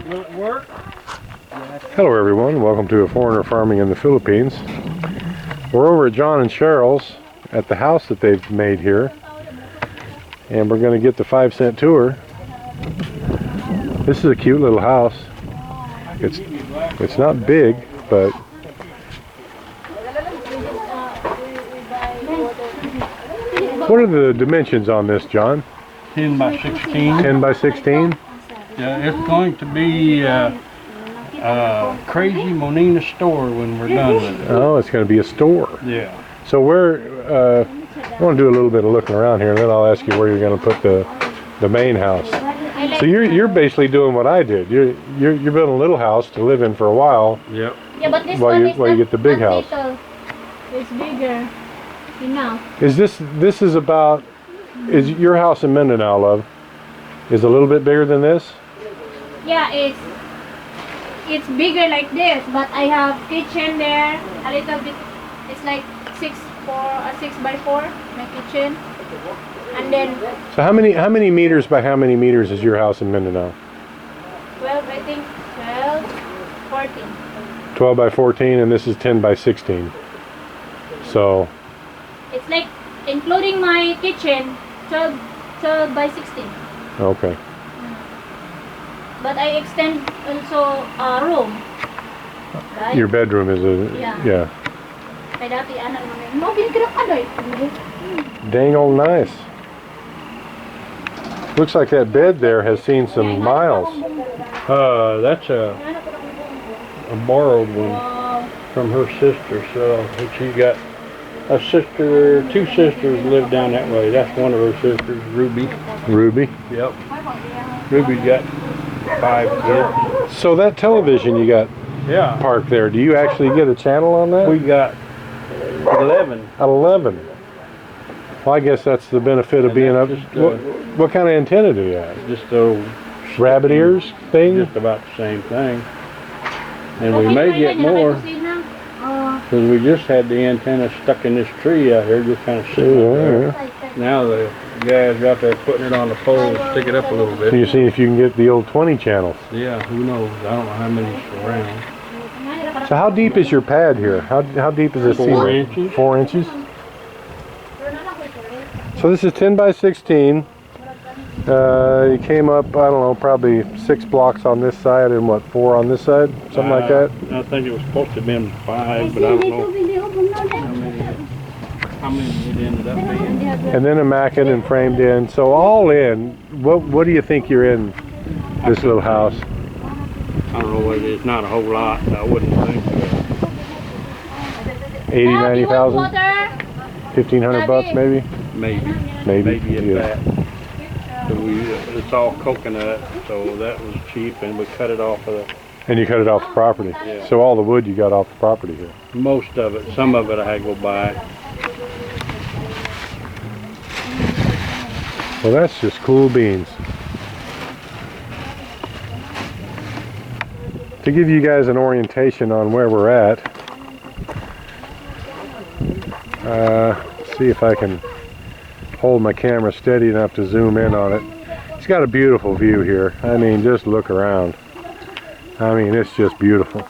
Will it work? Hello everyone, welcome to A Foreigner Farming in the Philippines. We're over at John and Cheryl's at the house that they've made here, and we're going to get the 5-cent tour. This is a cute little house. It's not big, but what are the dimensions on this, John? 10 by 16. 10 by 16? Yeah, it's going to be a crazy Monina store when we're done with it. Oh, it's going to be a store. Yeah. So where, I want to do a little bit of looking around here, and then I'll ask you where you're going to put the main house. So you're basically doing what I did. You're building a little house to live in for a while. Yep. Yeah, but this while one you get the big house. It's bigger. Enough. Is your house in Mindanao, love? Is a little bit bigger than this? Yeah, it's bigger like this, but I have kitchen there a little bit. It's like 6 by 4 my kitchen, and then. So how many meters by how many meters is your house in Mindanao? 12, I think 12, 14. 12 by 14, and this is 10 by 16. So. It's like including my kitchen, 12 by 16. Okay. But I extend also a room. Right? Your bedroom is yeah. Dang old nice. Looks like that bed there has seen some miles. That's a borrowed one from her sister. So she got a sister, 2 sisters live down that way. That's one of her sisters, Ruby. Ruby? Yep. Ruby's got 5 kids. So that television you got parked there, do you actually get a channel on that? We got 11. 11. Well, I guess that's the benefit of being up. What kind of antenna do you have? Just a rabbit ears thing? Just about the same thing. And we may get more. Because we just had the antenna stuck in this tree out here, just kind of sitting there. Now the guys are out there putting it on the pole and stick it up a little bit. So you're seeing if you can get the old 20 channels. Yeah, who knows? I don't know how many's around. So how deep is your pad here? How deep is this? 4 inches. 4 inches? So this is 10 by 16. You came up, I don't know, probably 6 blocks on this side and what, 4 on this side? Something like that? I think it was supposed to have been 5, but I don't know how many it ended up being. And then a mackin and framed in. So all in, what do you think you're in this little house? I don't know what it is. Not a whole lot. I wouldn't think. 80, 90,000? 1,500 bucks maybe? Maybe at that. So it's all coconut, so that was cheap, and we cut it off of the. And you cut it off the property. Yeah. So all the wood you got off the property here. Most of it. Some of it I had to go buy. Well, that's just cool beans. To give you guys an orientation on where we're at, see if I can hold my camera steady enough to zoom in on it. It's got a beautiful view here. I mean, just look around. I mean, it's just beautiful.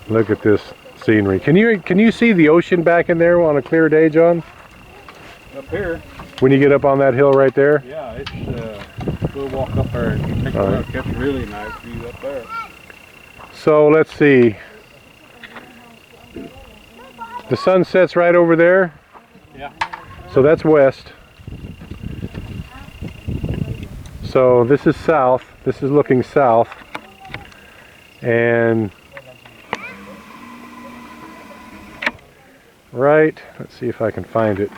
Look at this scenery. Can you see the ocean back in there on a clear day, John? Up here? When you get up on that hill right there? Yeah, it's we'll walk up there and take a look. That's a really nice view up there. So let's see. The sun sets right over there. Yeah. So that's west. So this is south. This is looking south. And right, let's see if I can find it.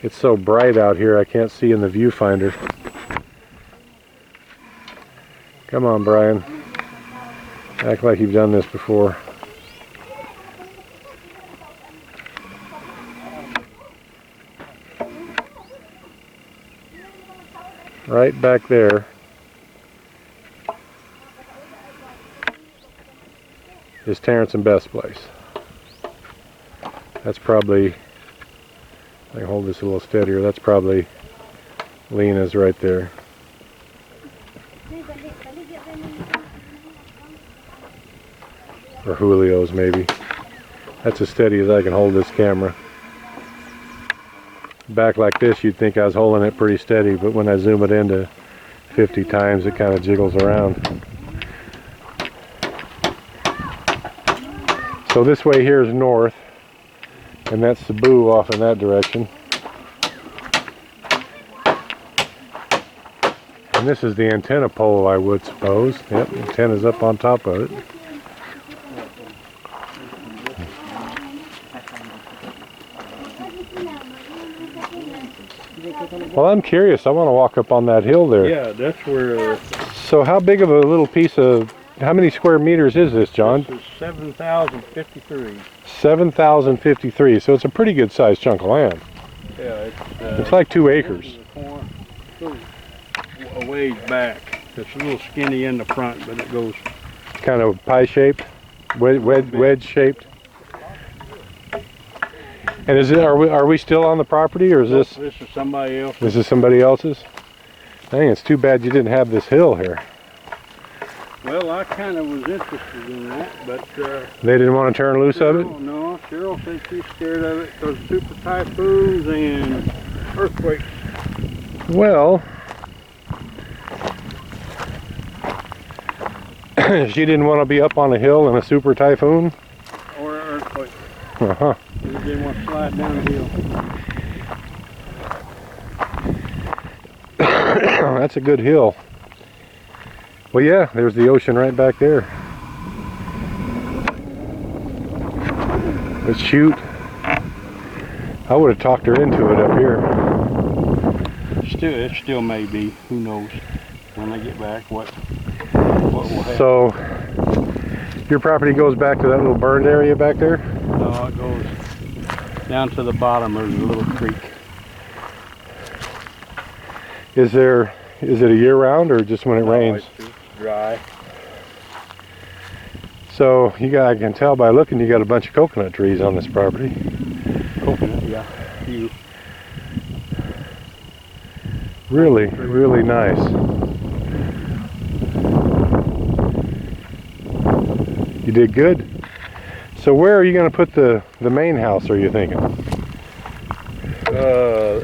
It's so bright out here I can't see in the viewfinder. Come on, Brian. Act like you've done this before. Right back there is Terrence and Beth's place. That's probably, I can hold this a little steadier, that's probably Lena's right there. Or Julio's maybe. That's as steady as I can hold this camera. Back like this, you'd think I was holding it pretty steady, but when I zoom it into 50 times, it kind of jiggles around. So this way here is north, and that's Cebu off in that direction. And this is the antenna pole, I would suppose. Yep, the antenna's up on top of it. Well, I'm curious. I want to walk up on that hill there. Yeah, that's where... So how big of a little piece of... How many square meters is this, John? This is 7,053. 7,053. So it's a pretty good sized chunk of land. Yeah, it's like 2 acres. A ways back. It's a little skinny in the front, but it goes... Kind of pie shaped? Wedge shaped? And is it? Are we still on the property, or is this? This is somebody else's. This is somebody else's. I think it's too bad you didn't have this hill here. Well, I kind of was interested in that, but they didn't want to turn loose of it. No, Cheryl said she's scared of it because of super typhoons and earthquakes. Well, she didn't want to be up on a hill in a super typhoon. Or an earthquake. Uh-huh. She didn't want to slide down the hill. That's a good hill. Well, yeah, there's the ocean right back there. But shoot, I would have talked her into it up here. It still may be. Who knows? When I get back, what will happen. So, your property goes back to that little burned area back there? No, it goes down to the bottom of the little creek. Is it a year round or just when it rains? It's just dry. So I can tell by looking, you got a bunch of coconut trees on this property. Coconut, yeah. Few. Really, really nice. You did good. So where are you going to put the main house, are you thinking?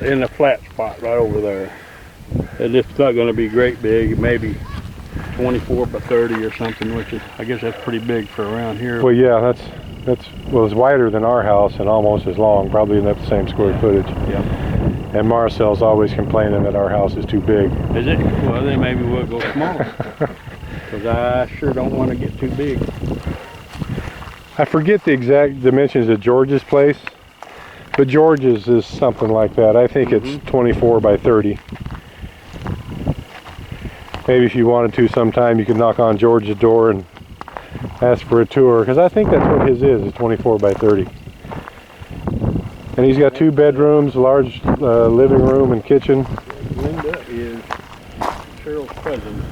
In the flat spot right over there. And it's not going to be great big, maybe 24 by 30 or something, which is, I guess that's pretty big for around here. Well, yeah, it's wider than our house and almost as long, probably in the same square footage. Yeah. And Marcel's always complaining that our house is too big. Is it? Well, then maybe we'll go smaller. Because I sure don't want to get too big. I forget the exact dimensions of George's place, but George's is something like that. I think it's 24 by 30. Maybe if you wanted to sometime, you could knock on George's door and ask for a tour, because I think that's what his is 24 by 30. And he's got 2 bedrooms, large living room and kitchen. Linda is Cheryl's cousin.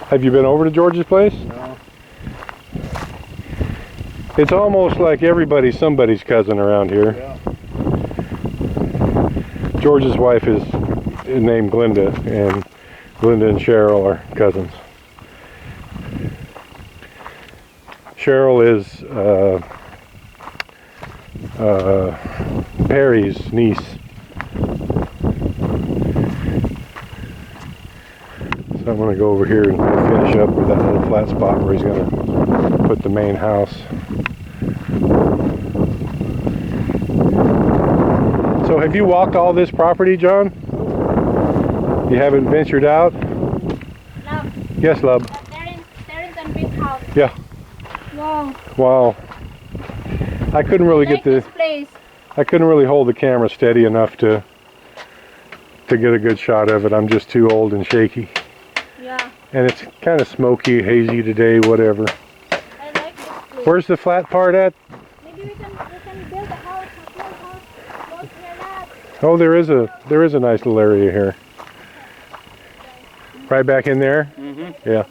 Have you been over to George's place? No. It's almost like everybody's somebody's cousin around here. Yeah. George's wife is named Glenda, and Glenda and Cheryl are cousins. Cheryl is Perry's niece. So I'm going to go over here and finish up with that little flat spot where he's going to put the main house. So have you walked all this property, John? You haven't ventured out? Love. Yes, love. There is a big house. Yeah. Wow. Wow. I couldn't really Like this place. I couldn't really hold the camera steady enough to get a good shot of it. I'm just too old and shaky. Yeah. And it's kind of smoky, hazy today, whatever. I like this place. Where's the flat part at? Maybe we can build a house, a small house, close to your lab. Oh, there is a nice little area here. Right back in there? Mm-hmm. Yeah.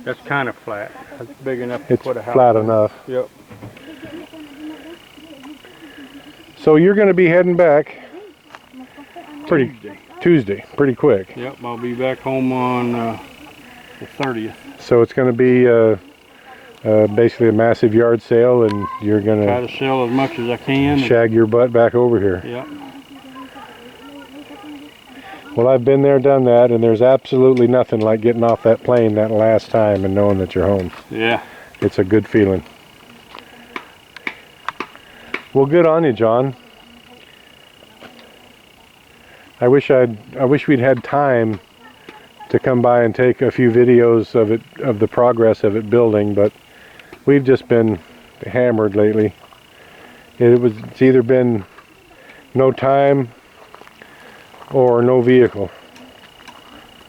That's kind of flat. That's big enough to It's put a house. flat enough. Yep. So you're going to be heading back. Tuesday, pretty quick. Yep, I'll be back home on the 30th. So it's going to be basically a massive yard sale, and you're going Try to sell as much as I can. shag your butt back over here. Yep. Well, I've been there, done that, and there's absolutely nothing like getting off that plane that last time and knowing that you're home. Yeah. It's a good feeling. Well, good on you, John. I wish we'd had time to come by and take a few videos of the progress of it building, but we've just been hammered lately. It's either been no time or no vehicle,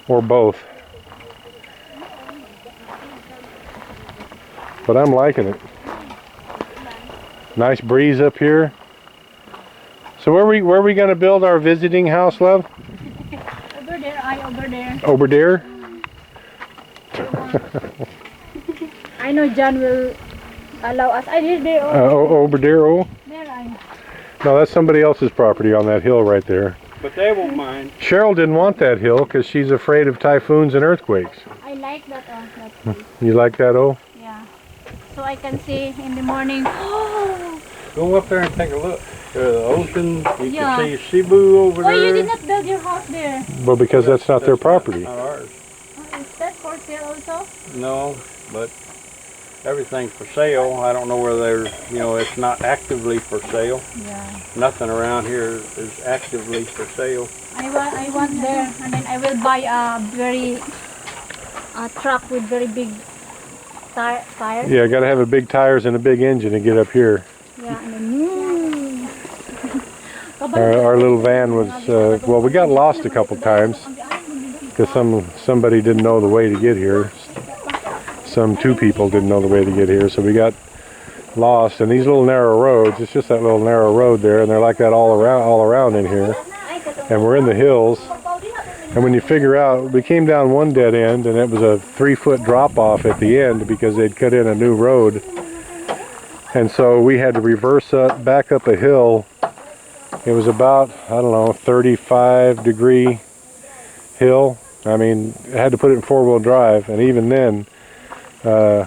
or both. But I'm liking it. Nice breeze up here. So where are we going to build our visiting house, love? Over there, over there. Over there? I know John will allow us. I did there. Over there, oh? There No, that's somebody else's property on that hill right there. But they won't mind. Cheryl didn't want that hill because she's afraid of typhoons and earthquakes. I like that. You like that, oh? Yeah. So I can see in the morning. Go up there and take a look. The ocean, you Yeah. can see Cebu over Why there. you did not build your house there? Well, because that's not their property. Not ours. Is that for sale also? No, but everything's for sale. I don't know whether they're, it's not actively for sale. Yeah. Nothing around here is actively for sale. I want there, and then I will buy a truck with very big tires. Yeah, got to have a big tires and a big engine to get up here. Yeah, and then Our little van was, well, we got lost a couple times because somebody didn't know the way to get here. Two people didn't know the way to get here, so we got lost. And these little narrow roads, it's just that little narrow road there, and they're like that all around in here. And we're in the hills. And when you figure out, we came down one dead end, and it was a 3-foot drop off at the end because they'd cut in a new road. And so we had to reverse back up a hill. It was about, 35-degree hill. I mean, I had to put it in 4-wheel drive, and even then, I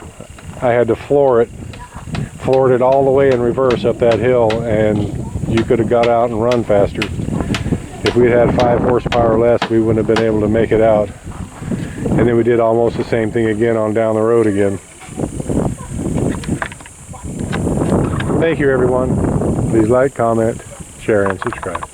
had to floored it all the way in reverse up that hill, and you could have got out and run faster. If we'd had 5 horsepower less, we wouldn't have been able to make it out. And then we did almost the same thing again on down the road again. Thank you, everyone. Please like, comment, share, and subscribe.